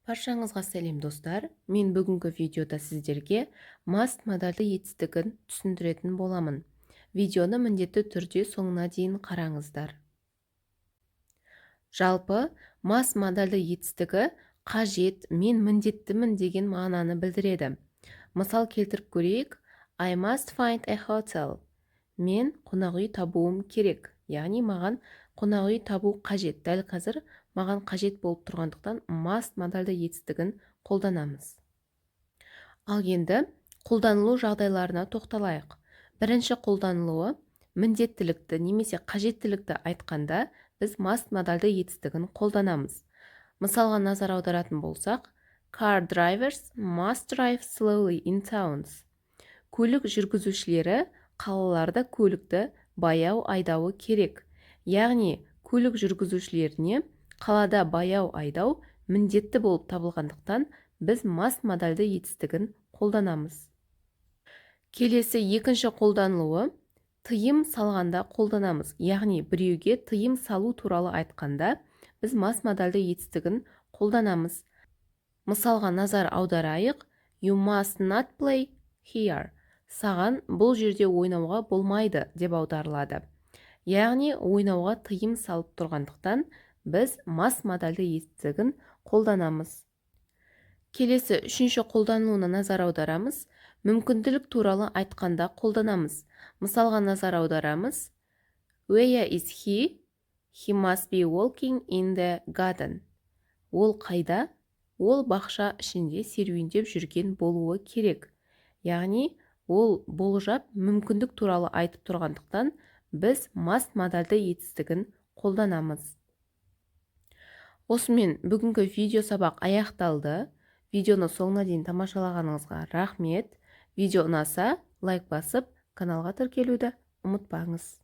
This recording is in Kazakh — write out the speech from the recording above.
Баршаңызға сәлем достар. Мен бүгінгі видеода сіздерге маст модальды етістігін түсіндіретін боламын. Видеоны міндетті түрде соңына дейін қараңыздар. Жалпы, маст модальды етістігі қажет, мен міндеттімін деген мағынаны білдіреді. Мысал келтіріп көрейік. I must find a hotel. Мен қонақ үй табуым керек. Яғни маған қонақ үй табу қажет. Дәл қазір маған қажет болып тұрғандықтан must модальды етістігін қолданамыз. Ал енді қолданылу жағдайларына тоқталайық. Бірінші қолданылуы міндеттілікті немесе қажеттілікті айтқанда біз must модальды етістігін қолданамыз. Мысалға назар аударатын болсақ, car drivers must drive slowly in towns. Көлік жүргізушілері қалаларда көлікті баяу айдауы керек. Яғни, көлік жүргізушілеріне қалада баяу айдау міндетті болып табылғандықтан біз must модальды етістігін қолданамыз. Келесі екінші қолданылуы тыйым салғанда қолданамыз. Яғни, біреуге тыйым салу туралы айтқанда біз must модальды етістігін қолданамыз. Мысалға назар аударайық. You must not play here. Саған бұл жерде ойнауға болмайды деп аударылады. Яғни, ойнауға тыйым салып тұрғандықтан біз must модальды етістігін қолданамыз. Келесі үшінші қолданылуына назар аударамыз. Мүмкінділік туралы айтқанда қолданамыз. Мысалға назар аударамыз. Where is he? He must be walking in the garden. Ол қайда? Ол бақша ішінде серуендеп жүрген болуы керек. Яғни, ол болжап мүмкіндік туралы айтып тұрғандықтан біз must модальды етістігін қолданамыз. Осымен бүгінгі видео сабақ аяқталды. Видеоны соңына дейін тамашалағаныңызға рахмет. Видео ұнаса, лайк басып, каналға тіркелуді ұмытпаңыз.